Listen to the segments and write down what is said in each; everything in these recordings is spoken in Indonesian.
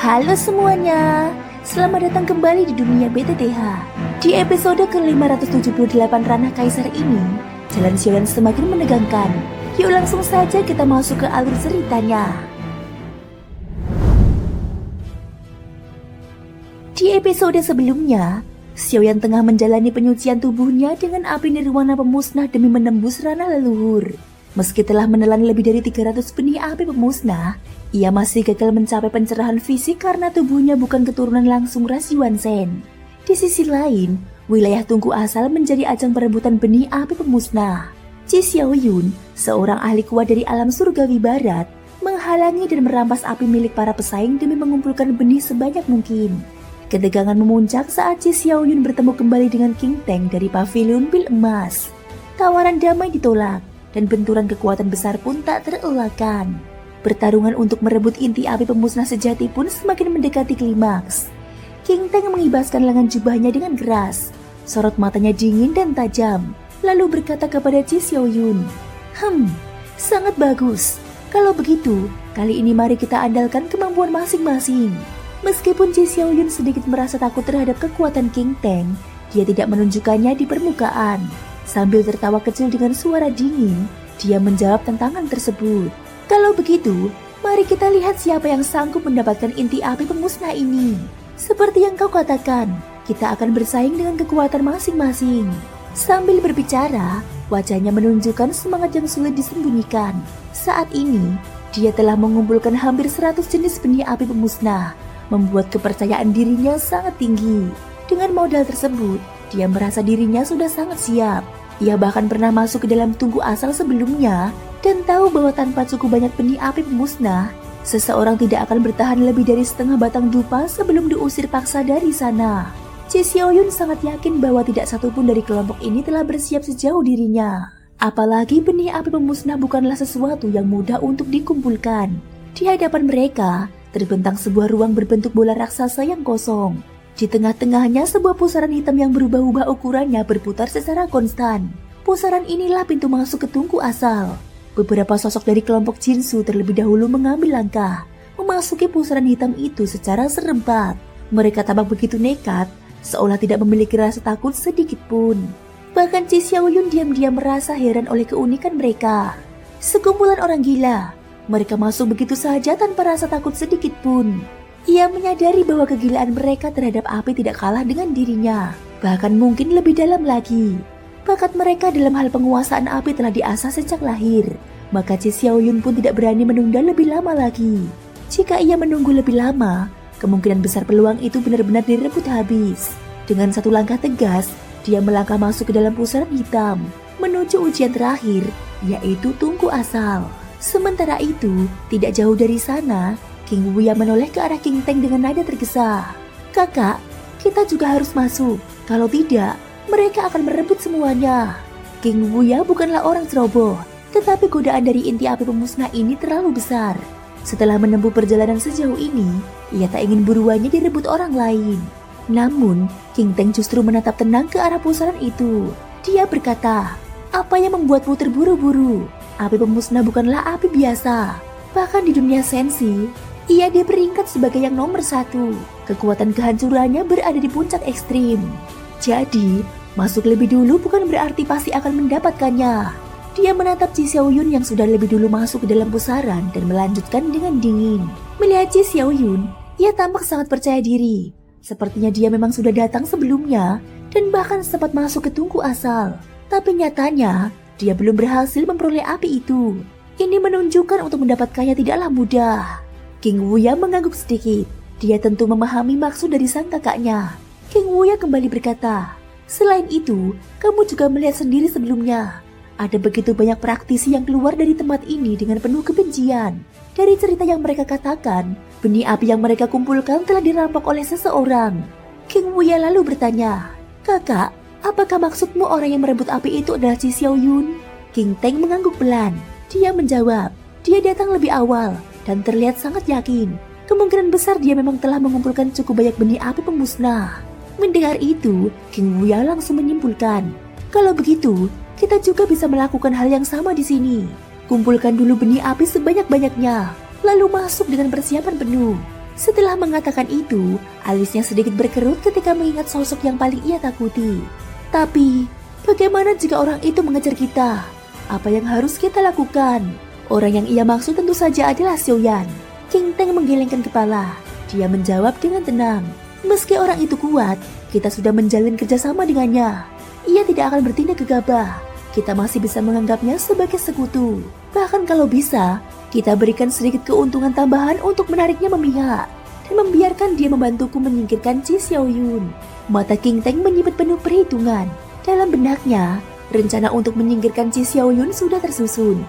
Halo semuanya, selamat datang kembali di dunia BTTH. Di episode ke-578 Ranah Kaisar ini, jalan Xiaoyan semakin menegangkan. Yuk langsung saja kita masuk ke alur ceritanya. Di episode sebelumnya, Xiaoyan tengah menjalani penyucian tubuhnya dengan api nirwana pemusnah demi menembus ranah leluhur. Meski telah menelan lebih dari 300 benih api pemusnah, ia masih gagal mencapai pencerahan fisik karena tubuhnya bukan keturunan langsung ras Yuan Shen. Di sisi lain, wilayah Tungku Asal menjadi ajang perebutan benih api pemusnah. Qi Xiaoyun, seorang ahli kuat dari alam surgawi barat, menghalangi dan merampas api milik para pesaing demi mengumpulkan benih sebanyak mungkin. Ketegangan memuncak saat Qi Xiaoyun bertemu kembali dengan King Teng dari pavilion pil emas. Tawaran damai ditolak, dan benturan kekuatan besar pun tak terelakkan. Pertarungan untuk merebut inti api pemusnah sejati pun semakin mendekati klimaks. King Teng mengibaskan lengan jubahnya dengan keras. Sorot matanya dingin dan tajam, lalu berkata kepada Qi Xiaoyun, sangat bagus. Kalau begitu, kali ini mari kita andalkan kemampuan masing-masing. Meskipun Qi Xiaoyun sedikit merasa takut terhadap kekuatan King Teng, dia tidak menunjukkannya di permukaan. Sambil tertawa kecil dengan suara dingin, dia menjawab tantangan tersebut. Kalau begitu, mari kita lihat siapa yang sanggup mendapatkan inti api pemusnah ini. Seperti yang kau katakan, kita akan bersaing dengan kekuatan masing-masing. Sambil berbicara, wajahnya menunjukkan semangat yang sulit disembunyikan. Saat ini, dia telah mengumpulkan hampir 100 jenis benih api pemusnah, membuat kepercayaan dirinya sangat tinggi. Dengan modal tersebut, dia merasa dirinya sudah sangat siap. Ia bahkan pernah masuk ke dalam Tungku Asal sebelumnya dan tahu bahwa tanpa cukup banyak benih api pemusnah, seseorang tidak akan bertahan lebih dari setengah batang dupa sebelum diusir paksa dari sana. Qi Xiaoyun sangat yakin bahwa tidak satupun dari kelompok ini telah bersiap sejauh dirinya. Apalagi benih api pemusnah bukanlah sesuatu yang mudah untuk dikumpulkan. Di hadapan mereka, terbentang sebuah ruang berbentuk bola raksasa yang kosong. Di tengah-tengahnya sebuah pusaran hitam yang berubah-ubah ukurannya berputar secara konstan. Pusaran inilah pintu masuk ke Tungku Asal. Beberapa sosok dari kelompok Jinsu terlebih dahulu mengambil langkah, memasuki pusaran hitam itu secara serempak. Mereka tampak begitu nekat, seolah tidak memiliki rasa takut sedikit pun. Bahkan Qi Xiaoyun diam-diam merasa heran oleh keunikan mereka. Sekumpulan orang gila, mereka masuk begitu saja tanpa rasa takut sedikit pun. Ia menyadari bahwa kegilaan mereka terhadap api tidak kalah dengan dirinya, bahkan mungkin lebih dalam lagi. Bakat mereka dalam hal penguasaan api telah diasah sejak lahir, maka Qi Xiaoyun pun tidak berani menunda lebih lama lagi. Jika ia menunggu lebih lama, kemungkinan besar peluang itu benar-benar direbut habis. Dengan satu langkah tegas, dia melangkah masuk ke dalam pusaran hitam, menuju ujian terakhir, yaitu Tungku Asal. Sementara itu, tidak jauh dari sana, King Wuya menoleh ke arah King Teng dengan nada tergesa. Kakak, kita juga harus masuk. Kalau tidak, mereka akan merebut semuanya. King Wuya bukanlah orang ceroboh, tetapi godaan dari inti api pemusnah ini terlalu besar. Setelah menempuh perjalanan sejauh ini, ia tak ingin buruannya direbut orang lain. Namun, King Teng justru menatap tenang ke arah pusaran itu. Dia berkata, apa yang membuatmu terburu-buru? Api pemusnah bukanlah api biasa. Bahkan di dunia sensi, ia diperingkat sebagai yang nomor 1. Kekuatan kehancurannya berada di puncak ekstrim. Jadi, masuk lebih dulu bukan berarti pasti akan mendapatkannya. Dia menatap Qi Xiaoyun yang sudah lebih dulu masuk ke dalam pusaran dan melanjutkan dengan dingin. Melihat Qi Xiaoyun, ia tampak sangat percaya diri. Sepertinya dia memang sudah datang sebelumnya dan bahkan sempat masuk ke Tungku Asal. Tapi nyatanya, dia belum berhasil memperoleh api itu. Ini menunjukkan untuk mendapatkannya tidaklah mudah. King Wuya mengangguk sedikit. Dia tentu memahami maksud dari sang kakaknya. King Wuya kembali berkata, selain itu, kamu juga melihat sendiri sebelumnya. Ada begitu banyak praktisi yang keluar dari tempat ini dengan penuh kebencian. Dari cerita yang mereka katakan, benih api yang mereka kumpulkan telah dirampok oleh seseorang. King Wuya lalu bertanya, kakak, apakah maksudmu orang yang merebut api itu adalah Qi Xiaoyun? King Teng mengangguk pelan. Dia menjawab, dia datang lebih awal dan terlihat sangat yakin. Kemungkinan besar dia memang telah mengumpulkan cukup banyak benih api pemusnah. Mendengar itu, King Wuya langsung menyimpulkan, kalau begitu, kita juga bisa melakukan hal yang sama di sini. Kumpulkan dulu benih api sebanyak-banyaknya, lalu masuk dengan persiapan penuh. Setelah mengatakan itu, alisnya sedikit berkerut ketika mengingat sosok yang paling ia takuti. Tapi, bagaimana jika orang itu mengejar kita? Apa yang harus kita lakukan? Orang yang ia maksud tentu saja adalah Xiaoyan. King Teng menggelengkan kepala. Dia menjawab dengan tenang. Meski orang itu kuat, kita sudah menjalin kerjasama dengannya. Ia tidak akan bertindak gegabah. Kita masih bisa menganggapnya sebagai sekutu. Bahkan kalau bisa, kita berikan sedikit keuntungan tambahan untuk menariknya memihak dan membiarkan dia membantuku menyingkirkan Ji Xiaoyun. Mata King Teng menyipit penuh perhitungan. Dalam benaknya, rencana untuk menyingkirkan Ji Xiaoyun sudah tersusun.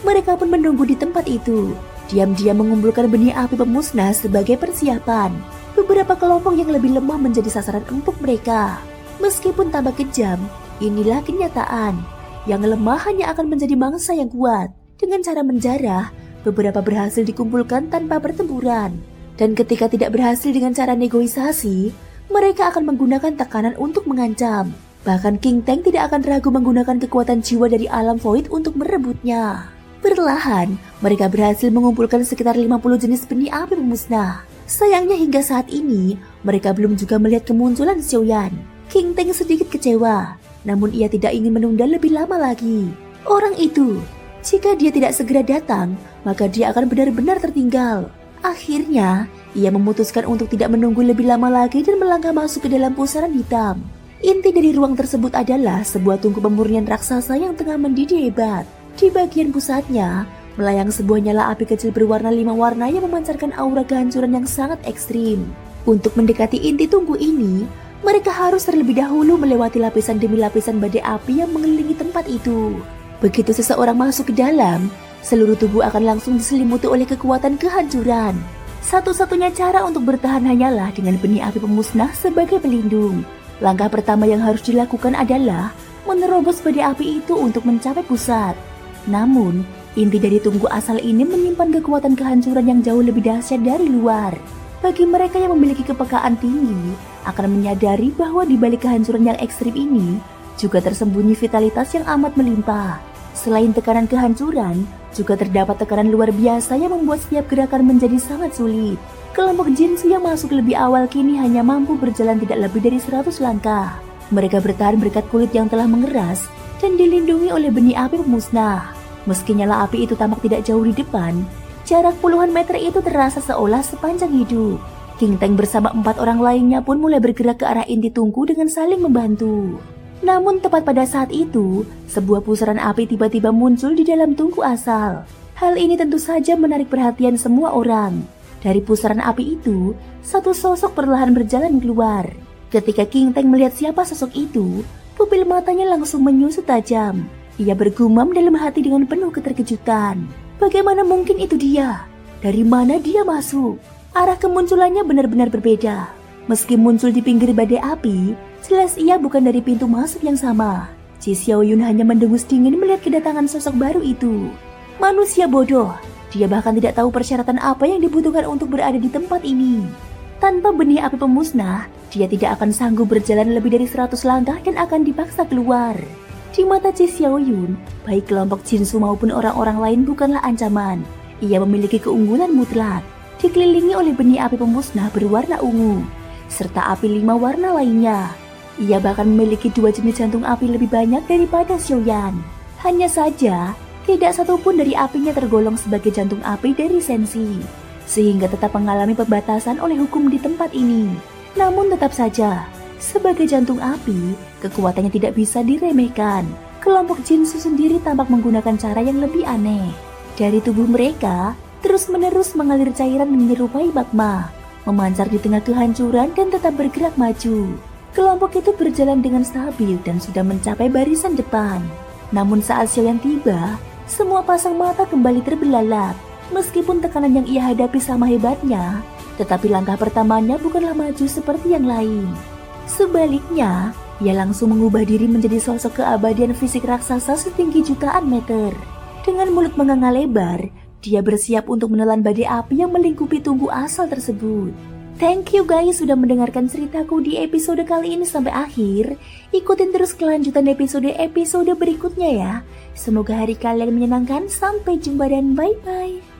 Mereka pun menunggu di tempat itu, diam-diam mengumpulkan benih api pemusnah sebagai persiapan. Beberapa kelompok yang lebih lemah menjadi sasaran empuk mereka. Meskipun tambah kejam, inilah kenyataan. Yang lemah hanya akan menjadi mangsa yang kuat. Dengan cara menjarah, beberapa berhasil dikumpulkan tanpa pertempuran. Dan ketika tidak berhasil dengan cara negosiasi, mereka akan menggunakan tekanan untuk mengancam. Bahkan King Teng tidak akan ragu menggunakan kekuatan jiwa dari alam void untuk merebutnya. Perlahan, mereka berhasil mengumpulkan sekitar 50 jenis benih api pemusnah. Sayangnya hingga saat ini, mereka belum juga melihat kemunculan Xiaoyan. King Teng sedikit kecewa, namun ia tidak ingin menunda lebih lama lagi. Orang itu, jika dia tidak segera datang, maka dia akan benar-benar tertinggal. Akhirnya, ia memutuskan untuk tidak menunggu lebih lama lagi dan melangkah masuk ke dalam pusaran hitam. Inti dari ruang tersebut adalah sebuah tungku pemurnian raksasa yang tengah mendidih hebat. Di bagian pusatnya, melayang sebuah nyala api kecil berwarna 5 warna yang memancarkan aura kehancuran yang sangat ekstrim. Untuk mendekati inti tungku ini, mereka harus terlebih dahulu melewati lapisan demi lapisan badai api yang mengelilingi tempat itu. Begitu seseorang masuk ke dalam, seluruh tubuh akan langsung diselimuti oleh kekuatan kehancuran. Satu-satunya cara untuk bertahan hanyalah dengan benih api pemusnah sebagai pelindung. Langkah pertama yang harus dilakukan adalah menerobos badai api itu untuk mencapai pusat. Namun, inti dari tungku asal ini menyimpan kekuatan kehancuran yang jauh lebih dahsyat dari luar. Bagi mereka yang memiliki kepekaan tinggi, akan menyadari bahwa di balik kehancuran yang ekstrim ini, juga tersembunyi vitalitas yang amat melimpah. Selain tekanan kehancuran, juga terdapat tekanan luar biasa yang membuat setiap gerakan menjadi sangat sulit. Kelompok Jinsu yang masuk lebih awal kini hanya mampu berjalan tidak lebih dari 100 langkah. Mereka bertahan berkat kulit yang telah mengeras dan dilindungi oleh benih api pemusnah. Meski nyala api itu tampak tidak jauh di depan, jarak puluhan meter itu terasa seolah sepanjang hidup. King Teng bersama 4 orang lainnya pun mulai bergerak ke arah inti tungku dengan saling membantu. Namun tepat pada saat itu, sebuah pusaran api tiba-tiba muncul di dalam tungku asal. Hal ini tentu saja menarik perhatian semua orang. Dari pusaran api itu, satu sosok perlahan berjalan keluar. Ketika King Teng melihat siapa sosok itu, pupil matanya langsung menyusut tajam. Ia bergumam dalam hati dengan penuh keterkejutan. Bagaimana mungkin itu dia? Dari mana dia masuk? Arah kemunculannya benar-benar berbeda. Meski muncul di pinggir badai api, jelas ia bukan dari pintu masuk yang sama. Ji Xiaoyun hanya mendengus dingin melihat kedatangan sosok baru itu. Manusia bodoh, dia bahkan tidak tahu persyaratan apa yang dibutuhkan untuk berada di tempat ini. Tanpa benih api pemusnah, dia tidak akan sanggup berjalan lebih dari 100 langkah dan akan dipaksa keluar. Di mata Ji Xiaoyun, baik kelompok Jinsu maupun orang-orang lain bukanlah ancaman. Ia memiliki keunggulan mutlak, dikelilingi oleh benih api pemusnah berwarna ungu, serta api 5 warna lainnya. Ia bahkan memiliki 2 jenis jantung api lebih banyak daripada Xiaoyan. Hanya saja, tidak satupun dari apinya tergolong sebagai jantung api dari Sensi, sehingga tetap mengalami pembatasan oleh hukum di tempat ini. Namun tetap saja, sebagai jantung api, kekuatannya tidak bisa diremehkan. Kelompok Jinsu sendiri tampak menggunakan cara yang lebih aneh. Dari tubuh mereka, terus-menerus mengalir cairan menyerupai magma, memancar di tengah kehancuran dan tetap bergerak maju. Kelompok itu berjalan dengan stabil dan sudah mencapai barisan depan. Namun saat Xiaoyan tiba, semua pasang mata kembali terbelalak. Meskipun tekanan yang ia hadapi sama hebatnya, tetapi langkah pertamanya bukanlah maju seperti yang lain. Sebaliknya, ia langsung mengubah diri menjadi sosok keabadian fisik raksasa setinggi jutaan meter. Dengan mulut menganga lebar, dia bersiap untuk menelan badai api yang melingkupi tungku asal tersebut. Thank you guys sudah mendengarkan ceritaku di episode kali ini sampai akhir. Ikutin terus kelanjutan episode berikutnya ya. Semoga hari kalian menyenangkan. Sampai jumpa dan bye-bye.